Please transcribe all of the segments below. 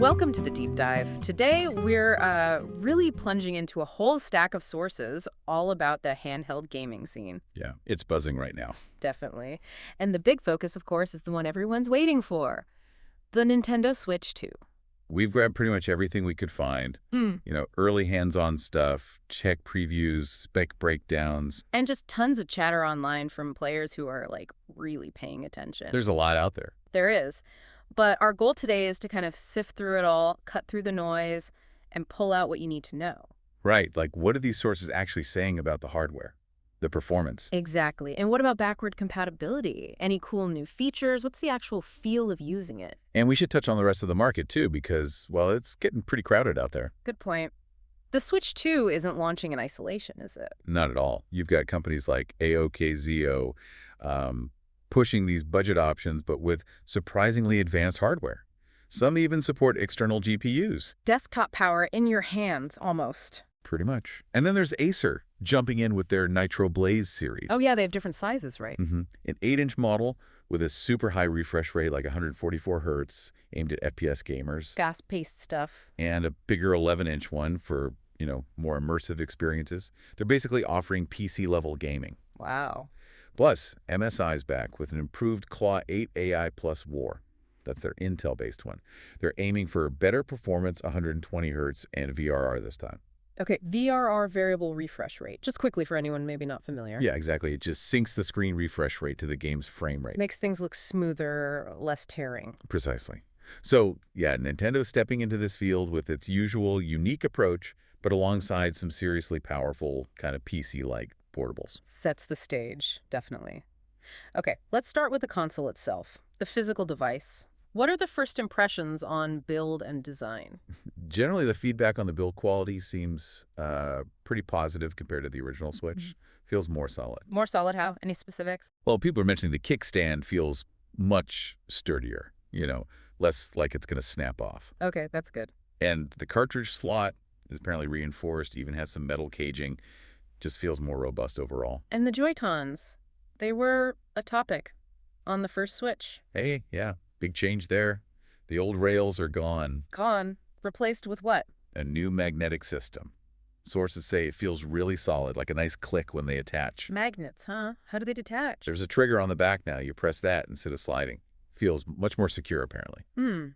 Welcome to the deep dive. Today, we're really plunging into a whole stack of sources all about the handheld gaming scene. Yeah, it's buzzing right now. Definitely. And the big focus, of course, is the one everyone's waiting for, the Nintendo Switch 2. We've grabbed pretty much everything we could find. Early hands-on stuff, tech previews, spec breakdowns. And just tons of chatter online from players who are, really paying attention. There's a lot out there. There is. But our goal today is to kind of sift through it all, cut through the noise, and pull out what you need to know. Right, like what are these sources actually saying about the hardware, the performance? Exactly. And what about backward compatibility? Any cool new features? What's the actual feel of using it? And we should touch on the rest of the market too, because, well, it's getting pretty crowded out there. Good point. The Switch 2 isn't launching in isolation, is it? Not at all. You've got companies like AOKZOE pushing these budget options, but with surprisingly advanced hardware. Some even support external GPUs. Desktop power in your hands, almost. Pretty much. And then there's Acer jumping in with their Nitro Blaze series. Oh, yeah, they have different sizes, right? An 8-inch model with a super high refresh rate, like 144 hertz, aimed at FPS gamers. Fast-paced stuff. And a bigger 11-inch one for, more immersive experiences. They're basically offering PC-level gaming. Wow. Plus, MSI's back with an improved Claw 8 AI Plus War. That's their Intel-based one. They're aiming for better performance, 120 hertz, and VRR this time. Okay, VRR variable refresh rate. Just quickly for anyone maybe not familiar. Yeah, exactly. It just syncs the screen refresh rate to the game's frame rate. Makes things look smoother, less tearing. Precisely. So, yeah, Nintendo's stepping into this field with its usual unique approach, but alongside some seriously powerful kind of PC-like portables. Sets the stage, definitely. Okay, let's start with the console itself, the physical device. What are the first impressions on build and design? Generally, the feedback on the build quality seems pretty positive compared to the original Switch. Feels more solid. More solid how? Any specifics? Well, people are mentioning the kickstand feels much sturdier, less like it's going to snap off. Okay, that's good. And the cartridge slot is apparently reinforced, even has some metal caging. Just feels more robust overall. And the Joy-Cons, they were a topic on the first Switch. Hey, yeah, big change there. The old rails are gone. Gone. Replaced with what? A new magnetic system. Sources say it feels really solid, like a nice click when they attach. Magnets, huh? How do they detach? There's a trigger on the back now. You press that instead of sliding. Feels much more secure, apparently.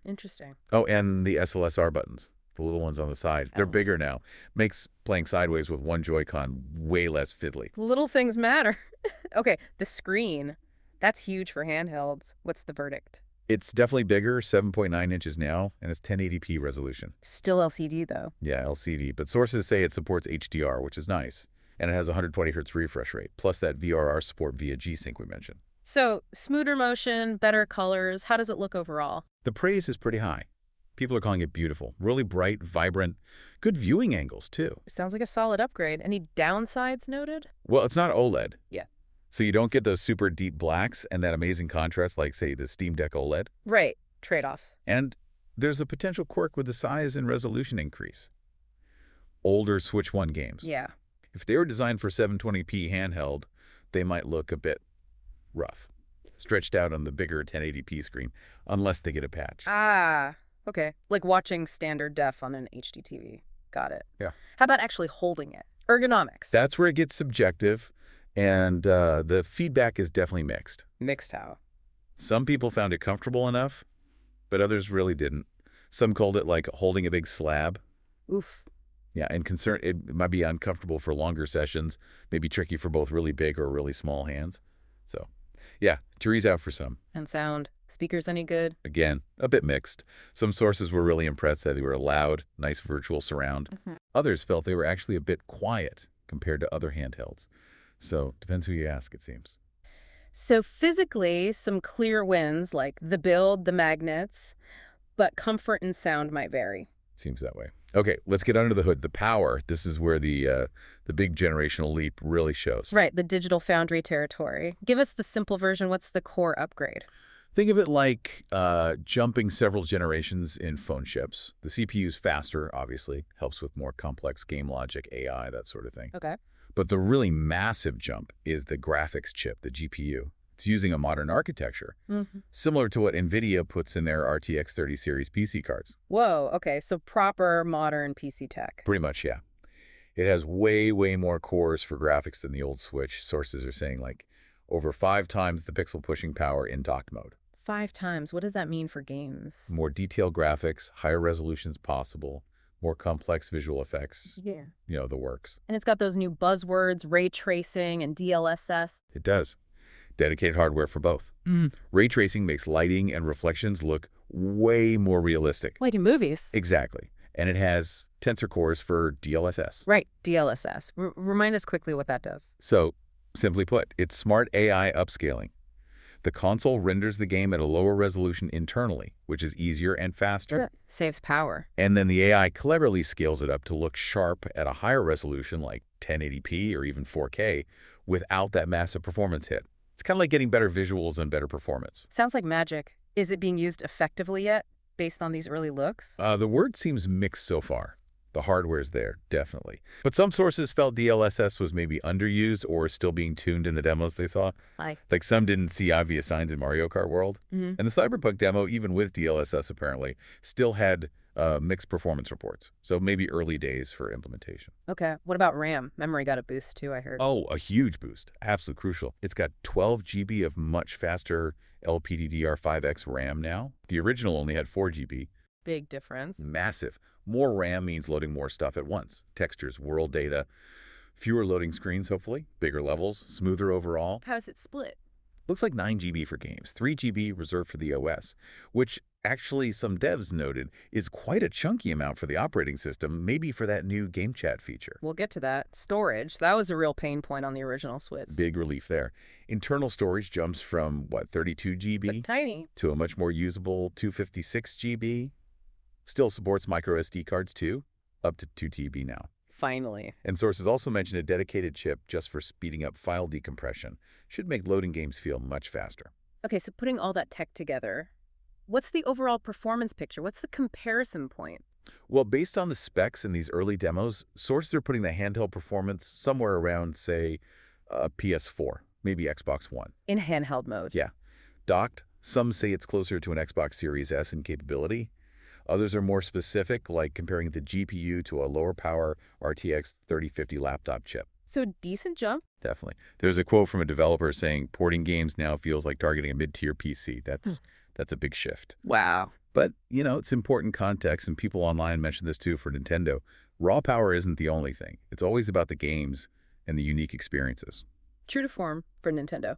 Interesting. Oh, and the SLSR buttons. The little ones on the side. They're bigger now. Makes playing sideways with one Joy-Con way less fiddly. Little things matter. Okay, the screen. That's huge for handhelds. What's the verdict? It's definitely bigger, 7.9 inches now, and it's 1080p resolution. Still LCD, though. Yeah, LCD. But sources say it supports HDR, which is nice. And it has a 120 hertz refresh rate, plus that VRR support via G-Sync we mentioned. So, smoother motion, better colors. How does it look overall? The praise is pretty high. People are calling it beautiful, really bright, vibrant, good viewing angles, too. Sounds like a solid upgrade. Any downsides noted? Well, it's not OLED. Yeah. So you don't get those super deep blacks and that amazing contrast like, say, the Steam Deck OLED. Right. Trade-offs. And there's a potential quirk with the size and resolution increase. Older Switch 1 games. Yeah. If they were designed for 720p handheld, they might look a bit rough, stretched out on the bigger 1080p screen, unless they get a patch. Ah. Okay, like watching standard def on an HD TV. Got it. Yeah. How about actually holding it? Ergonomics. That's where it gets subjective, and the feedback is definitely mixed. Mixed how? Some people found it comfortable enough, but others really didn't. Some called it like holding a big slab. Oof. Yeah, and it might be uncomfortable for longer sessions, maybe tricky for both really big or really small hands. So, yeah, jury's out for some. And sound. Speakers any good? Again, a bit mixed. Some sources were really impressed that they were loud, nice virtual surround. Others felt they were actually a bit quiet compared to other handhelds. So, depends who you ask, it seems. So physically, some clear wins, like the build, the magnets, but comfort and sound might vary. Seems that way. Okay, let's get under the hood. The power, this is where the big generational leap really shows. Right, the digital foundry territory. Give us the simple version. What's the core upgrade? Think of it like jumping several generations in phone chips. The CPU's faster, obviously, helps with more complex game logic, AI, that sort of thing. Okay. But the really massive jump is the graphics chip, the GPU. It's using a modern architecture, similar to what NVIDIA puts in their RTX 30 series PC cards. Whoa, okay, so proper modern PC tech. Pretty much, yeah. It has way, way more cores for graphics than the old Switch. Sources are saying like over 5 times the pixel pushing power in docked mode. 5 times. What does that mean for games? More detailed graphics, higher resolutions possible, more complex visual effects. Yeah. The works. And it's got those new buzzwords, ray tracing and DLSS. It does. Dedicated hardware for both. Ray tracing makes lighting and reflections look way more realistic. Like in movies. Exactly. And it has tensor cores for DLSS. Right, DLSS. Remind us quickly what that does. So, simply put, it's smart AI upscaling. The console renders the game at a lower resolution internally, which is easier and faster. Sure. Saves power. And then the AI cleverly scales it up to look sharp at a higher resolution like 1080p or even 4K without that massive performance hit. It's kind of like getting better visuals and better performance. Sounds like magic. Is it being used effectively yet, based on these early looks? The word seems mixed so far. The hardware's there, definitely. But some sources felt DLSS was maybe underused or still being tuned in the demos they saw. Like some didn't see obvious signs in Mario Kart World. And the Cyberpunk demo, even with DLSS apparently, still had mixed performance reports. So maybe early days for implementation. Okay. What about RAM? Memory got a boost too, I heard. Oh, a huge boost. Absolutely crucial. It's got 12 GB of much faster LPDDR5X RAM now. The original only had 4 GB. Big difference. Massive. More RAM means loading more stuff at once. Textures, world data, fewer loading screens, hopefully, bigger levels, smoother overall. How's it split? Looks like 9 GB for games, 3 GB reserved for the OS, which actually some devs noted is quite a chunky amount for the operating system, maybe for that new game chat feature. We'll get to that. Storage, that was a real pain point on the original Switch. Big relief there. Internal storage jumps from, 32 GB? But tiny. To a much more usable 256 GB. Still supports micro SD cards too, up to 2 TB now. Finally. And sources also mentioned a dedicated chip just for speeding up file decompression. Should make loading games feel much faster. Okay, so putting all that tech together, what's the overall performance picture? What's the comparison point? Well, based on the specs in these early demos, sources are putting the handheld performance somewhere around, say, a PS4, maybe Xbox One. In handheld mode? Yeah. Docked, some say it's closer to an Xbox Series S in capability. Others are more specific, like comparing the GPU to a lower power RTX 3050 laptop chip. So decent jump? Definitely. There's a quote from a developer saying, porting games now feels like targeting a mid-tier PC. That's a big shift. Wow. But, it's important context, and people online mention this too for Nintendo. Raw power isn't the only thing. It's always about the games and the unique experiences. True to form for Nintendo.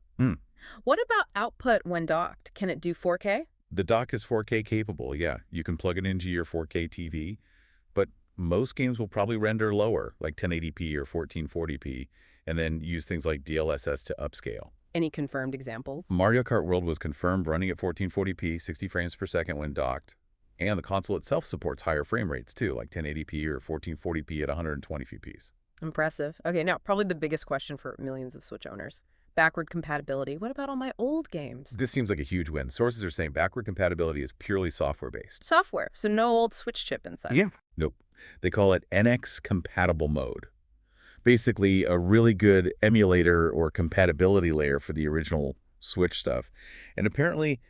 What about output when docked? Can it do 4K? The dock is 4K capable, yeah. You can plug it into your 4K TV, but most games will probably render lower, like 1080p or 1440p, and then use things like DLSS to upscale. Any confirmed examples? Mario Kart World was confirmed running at 1440p, 60 frames per second when docked, and the console itself supports higher frame rates too, like 1080p or 1440p at 120 FPS. Impressive. Okay, now probably the biggest question for millions of Switch owners. Backward compatibility. What about all my old games? This seems like a huge win. Sources are saying backward compatibility is purely software-based. Software, so no old Switch chip inside. Yeah. Nope. They call it NX compatible mode. Basically, a really good emulator or compatibility layer for the original Switch stuff. And apparently,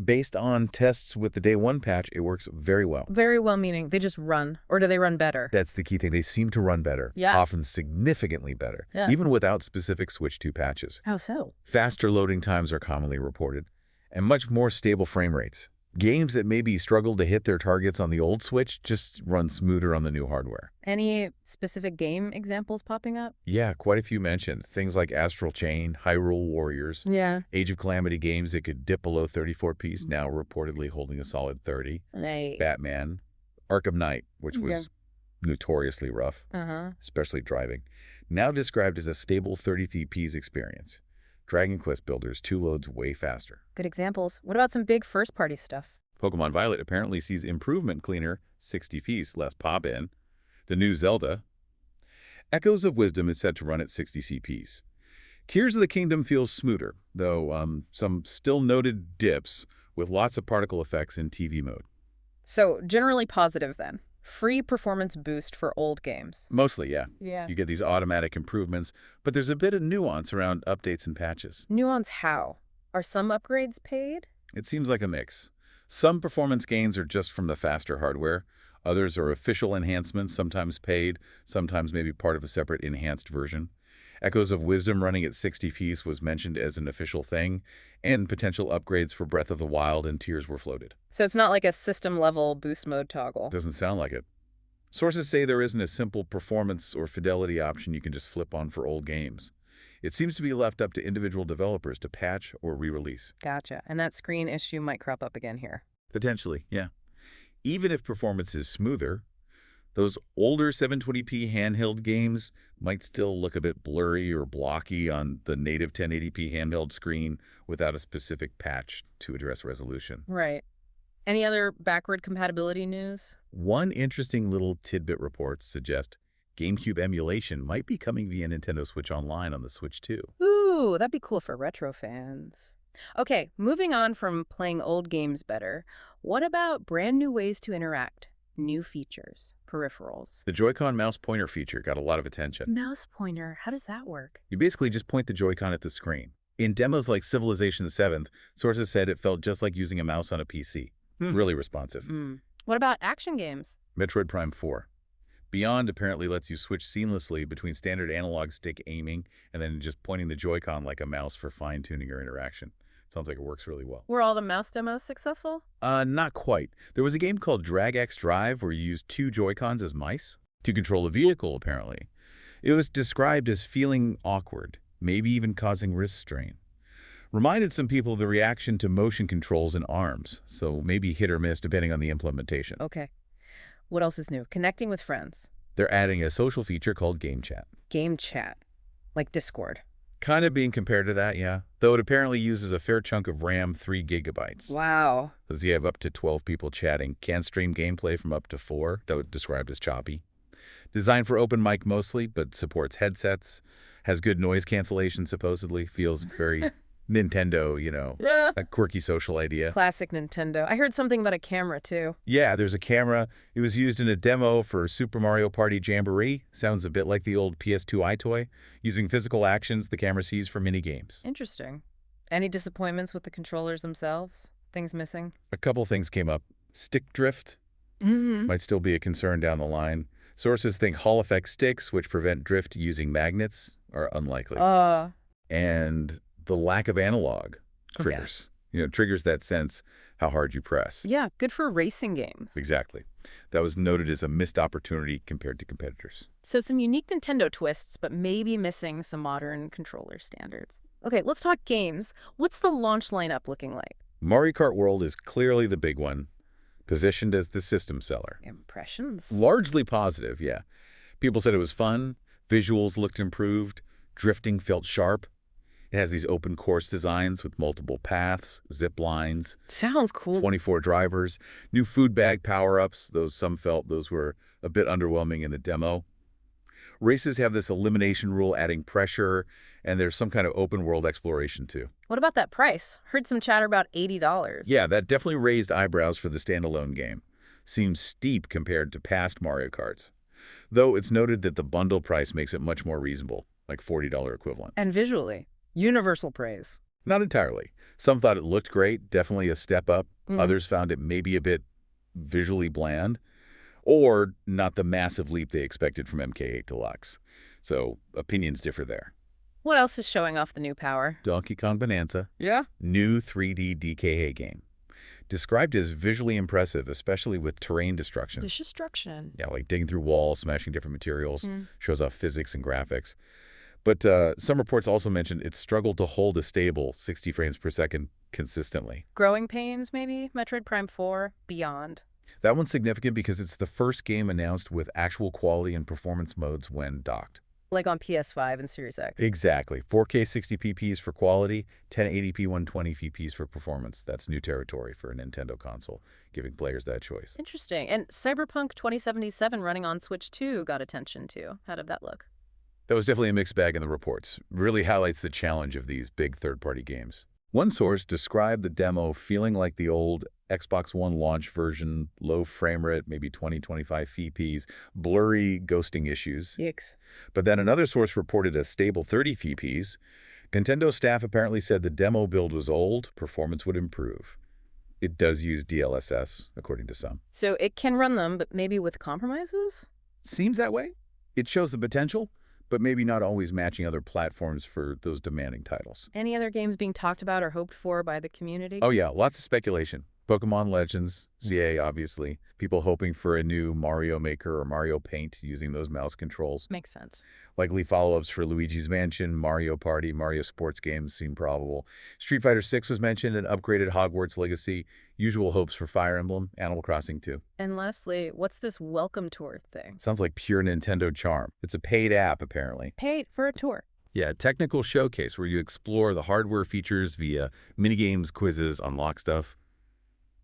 based on tests with the Day 1 patch, it works very well. Very well meaning they just run, or do they run better? That's the key thing. They seem to run better. Yeah. Often significantly better. Yeah. Even without specific Switch 2 patches. How so? Faster loading times are commonly reported, and much more stable frame rates. Games that maybe struggle to hit their targets on the old Switch just run smoother on the new hardware. Any specific game examples popping up? Yeah, quite a few mentioned. Things like Astral Chain, Hyrule Warriors, Yeah. Age of Calamity games that could dip below 34p, now reportedly holding a solid 30. Batman, Arkham Knight, which was notoriously rough, especially driving, now described as a stable 30p experience. Dragon Quest builders, 2 loads way faster. Good examples. What about some big first-party stuff? Pokemon Violet apparently sees improvement cleaner, 60p, less pop-in. The new Zelda. Echoes of Wisdom is set to run at 60 CPs. Tears of the Kingdom feels smoother, though some still noted dips with lots of particle effects in TV mode. So generally positive then. Free performance boost for old games. Mostly, yeah. Yeah. You get these automatic improvements, but there's a bit of nuance around updates and patches. Nuance how? Are some upgrades paid? It seems like a mix. Some performance gains are just from the faster hardware. Others are official enhancements, sometimes paid, sometimes maybe part of a separate enhanced version. Echoes of Wisdom running at 60 Ps was mentioned as an official thing, and potential upgrades for Breath of the Wild and Tears were floated. So it's not like a system-level boost mode toggle. Doesn't sound like it. Sources say there isn't a simple performance or fidelity option you can just flip on for old games. It seems to be left up to individual developers to patch or re-release. Gotcha. And that screen issue might crop up again here. Potentially, yeah. Even if performance is smoother, those older 720p handheld games might still look a bit blurry or blocky on the native 1080p handheld screen without a specific patch to address resolution. Right. Any other backward compatibility news? One interesting little tidbit reports suggest GameCube emulation might be coming via Nintendo Switch Online on the Switch too. Ooh, that'd be cool for retro fans. Okay, moving on from playing old games better, what about brand new ways to interact? New features, peripherals. The Joy-Con mouse pointer feature got a lot of attention. Mouse pointer, how does that work? You basically just point the Joy-Con at the screen. In demos like Civilization 7, sources said it felt just like using a mouse on a PC. Really responsive. What about action games? Metroid Prime 4. Beyond apparently lets you switch seamlessly between standard analog stick aiming and then just pointing the Joy-Con like a mouse for fine-tuning your interaction. Sounds like it works really well. Were all the mouse demos successful? Not quite. There was a game called Drag X Drive where you used two Joy-Cons as mice to control a vehicle, apparently. It was described as feeling awkward, maybe even causing wrist strain. Reminded some people of the reaction to motion controls in ARMS, so maybe hit or miss depending on the implementation. Okay. What else is new? Connecting with friends. They're adding a social feature called Game Chat. Game chat. Like Discord. Kind of being compared to that, yeah. Though it apparently uses a fair chunk of RAM, 3 gigabytes. Wow. Does you have up to 12 people chatting, can stream gameplay from up to 4, though described as choppy. Designed for open mic mostly, but supports headsets. Has good noise cancellation, supposedly. Feels very Nintendo, you know, a quirky social idea. Classic Nintendo. I heard something about a camera, too. Yeah, there's a camera. It was used in a demo for Super Mario Party Jamboree. Sounds a bit like the old PS2 iToy. Using physical actions the camera sees for mini-games. Interesting. Any disappointments with the controllers themselves? Things missing? A couple things came up. Stick drift might still be a concern down the line. Sources think Hall effect sticks, which prevent drift using magnets, are unlikely. And the lack of analog triggers. You know, triggers that sense how hard you press. Yeah, good for racing games. Exactly. That was noted as a missed opportunity compared to competitors. So some unique Nintendo twists, but maybe missing some modern controller standards. Okay, let's talk games. What's the launch lineup looking like? Mario Kart World is clearly the big one, positioned as the system seller. Impressions? Largely positive, yeah. People said it was fun, visuals looked improved, drifting felt sharp. It has these open course designs with multiple paths, zip lines. Sounds cool. 24 drivers, new food bag power-ups, some felt those were a bit underwhelming in the demo. Races have this elimination rule adding pressure, and there's some kind of open world exploration too. What about that price? Heard some chatter about $80. Yeah, that definitely raised eyebrows for the standalone game. Seems steep compared to past Mario Karts. Though it's noted that the bundle price makes it much more reasonable, like $40 equivalent. And visually? Universal praise. Not entirely. Some thought it looked great, definitely a step up. Others found it maybe a bit visually bland, or not the massive leap they expected from MK8 Deluxe. So opinions differ there. What else is showing off the new power? Donkey Kong Bonanza. Yeah? New 3D DKA game. Described as visually impressive, especially with terrain destruction. Destruction. Yeah, like digging through walls, smashing different materials, shows off physics and graphics. But some reports also mentioned it struggled to hold a stable 60 frames per second consistently. Growing pains, maybe? Metroid Prime 4? Beyond. That one's significant because it's the first game announced with actual quality and performance modes when docked. Like on PS5 and Series X. Exactly. 4K 60 pps for quality, 1080p 120 fps for performance. That's new territory for a Nintendo console, giving players that choice. Interesting. And Cyberpunk 2077 running on Switch 2 got attention too. How did that look? That was definitely a mixed bag in the reports. Really highlights the challenge of these big third-party games. One source described the demo feeling like the old Xbox One launch version, low frame rate, maybe 20-25 fps, blurry ghosting issues. Yikes. But then another source reported a stable 30 fps, Nintendo staff apparently said the demo build was old, performance would improve. It does use DLSS, according to some. So it can run them, but maybe with compromises? Seems that way. It shows the potential, but maybe not always matching other platforms for those demanding titles. Any other games being talked about or hoped for by the community? Oh yeah, lots of speculation. Pokemon Legends, ZA obviously. People hoping for a new Mario Maker or Mario Paint using those mouse controls. Makes sense. Likely follow-ups for Luigi's Mansion, Mario Party, Mario sports games seem probable. Street Fighter 6 was mentioned, and upgraded Hogwarts Legacy. Usual hopes for Fire Emblem, Animal Crossing 2. And lastly, what's this welcome tour thing? Sounds like pure Nintendo charm. It's a paid app, apparently. Paid for a tour. Yeah, a technical showcase where you explore the hardware features via minigames, quizzes, unlock stuff.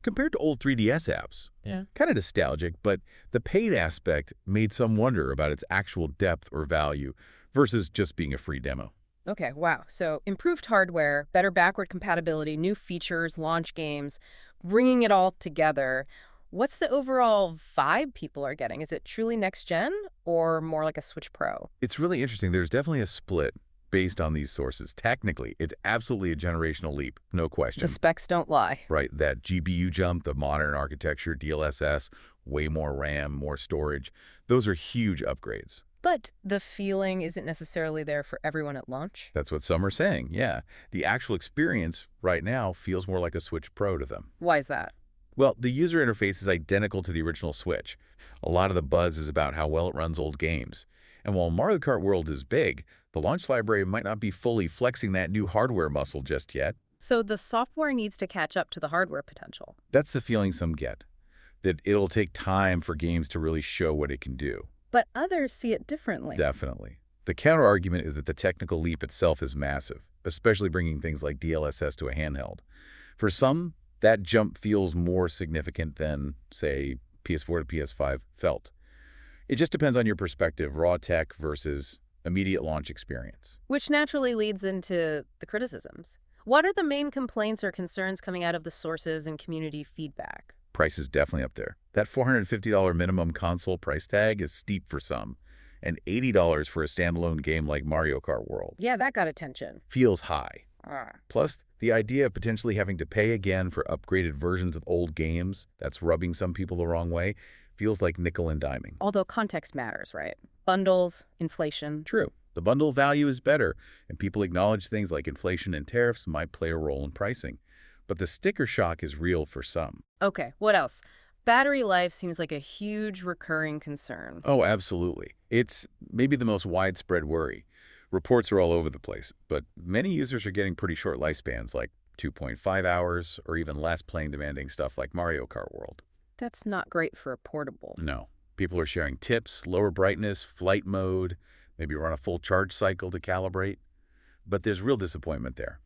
Compared to old 3DS apps, kind of nostalgic, but the paid aspect made some wonder about its actual depth or value versus just being a free demo. Okay, wow. So improved hardware, better backward compatibility, new features, launch games, bringing it all together. What's the overall vibe people are getting? Is it truly next gen or more like a Switch Pro? It's really interesting. There's definitely a split based on these sources. Technically, it's absolutely a generational leap, no question. The specs don't lie. Right, that GPU jump, the modern architecture, DLSS, way more RAM, more storage, those are huge upgrades. But the feeling isn't necessarily there for everyone at launch. That's what some are saying, yeah. The actual experience right now feels more like a Switch Pro to them. Why is that? Well, the user interface is identical to the original Switch. A lot of the buzz is about how well it runs old games. And while Mario Kart World is big, the launch library might not be fully flexing that new hardware muscle just yet. So the software needs to catch up to the hardware potential. That's the feeling some get, that it'll take time for games to really show what it can do. But others see it differently. Definitely. The counter-argument is that the technical leap itself is massive, especially bringing things like DLSS to a handheld. For some, that jump feels more significant than, say, PS4 to PS5 felt. It just depends on your perspective, raw tech versus immediate launch experience. Which naturally leads into the criticisms. What are the main complaints or concerns coming out of the sources and community feedback? Price is definitely up there. That $450 minimum console price tag is steep for some, and $80 for a standalone game like Mario Kart World. Yeah, that got attention. Feels high. Plus, the idea of potentially having to pay again for upgraded versions of old games, that's rubbing some people the wrong way, feels like nickel and diming. Although context matters, right? Bundles, inflation. True. The bundle value is better, and people acknowledge things like inflation and tariffs might play a role in pricing. But the sticker shock is real for some. Okay, what else? Battery life seems like a huge recurring concern. Oh, absolutely. It's maybe the most widespread worry. Reports are all over the place, but many users are getting pretty short lifespans, like 2.5 hours or even less playing demanding stuff like Mario Kart World. That's not great for a portable. No. People are sharing tips, lower brightness, flight mode, maybe run a full charge cycle to calibrate. But there's real disappointment there.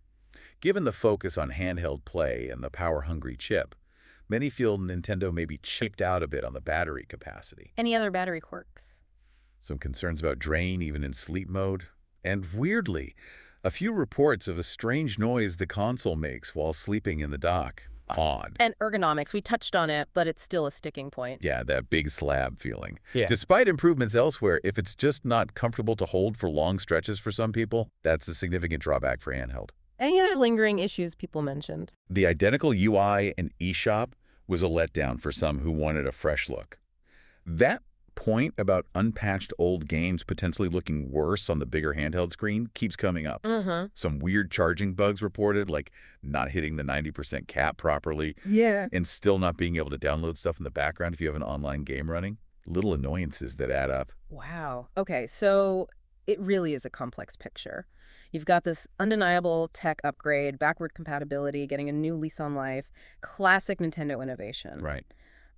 Given the focus on handheld play and the power-hungry chip, many feel Nintendo may be chipped out a bit on the battery capacity. Any other battery quirks? Some concerns about drain even in sleep mode. And weirdly, a few reports of a strange noise the console makes while sleeping in the dock. Odd. And ergonomics, we touched on it, but it's still a sticking point. Yeah, that big slab feeling. Yeah. Despite improvements elsewhere, if it's just not comfortable to hold for long stretches for some people, that's a significant drawback for handheld. Any other lingering issues people mentioned? The identical UI and eShop was a letdown for some who wanted a fresh look. That point about unpatched old games potentially looking worse on the bigger handheld screen keeps coming up. Some weird charging bugs reported, like not hitting the 90% cap properly. Yeah. And still not being able to download stuff in the background if you have an online game running. Little annoyances that add up. Wow. Okay, so it really is a complex picture. You've got this undeniable tech upgrade, backward compatibility, getting a new lease on life, classic Nintendo innovation. Right.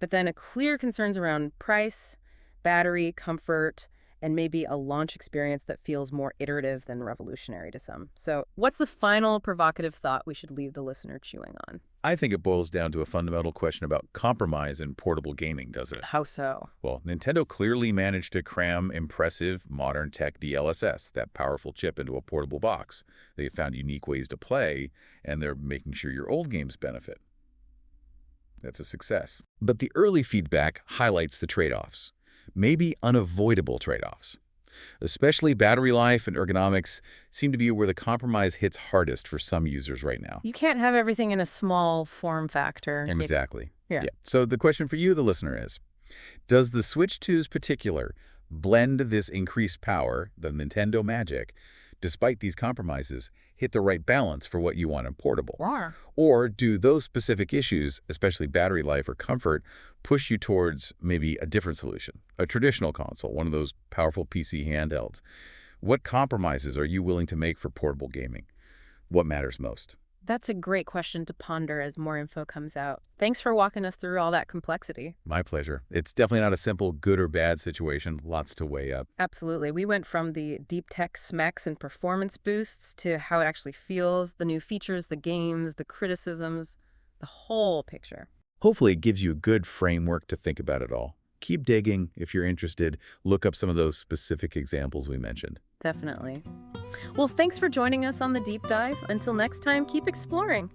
But then a clear concerns around price, battery, comfort, and maybe a launch experience that feels more iterative than revolutionary to some. So what's the final provocative thought we should leave the listener chewing on? I think it boils down to a fundamental question about compromise in portable gaming, doesn't it? How so? Well, Nintendo clearly managed to cram impressive modern tech DLSS, that powerful chip, into a portable box. They found unique ways to play, and they're making sure your old games benefit. That's a success. But the early feedback highlights the trade-offs. Maybe unavoidable trade-offs. Especially battery life and ergonomics seem to be where the compromise hits hardest for some users right now. You can't have everything in a small form factor. Exactly. Yeah. So the question for you, the listener, is, does the Switch 2's particular blend this increased power, the Nintendo magic, despite these compromises, hit the right balance for what you want in portable? Or do those specific issues, especially battery life or comfort, push you towards maybe a different solution, a traditional console, one of those powerful PC handhelds? What compromises are you willing to make for portable gaming? What matters most? That's a great question to ponder as more info comes out. Thanks for walking us through all that complexity. My pleasure. It's definitely not a simple good or bad situation. Lots to weigh up. Absolutely. We went from the deep tech specs and performance boosts to how it actually feels, the new features, the games, the criticisms, the whole picture. Hopefully it gives you a good framework to think about it all. Keep digging if you're interested. Look up some of those specific examples we mentioned. Definitely. Well, thanks for joining us on the deep dive. Until next time, keep exploring.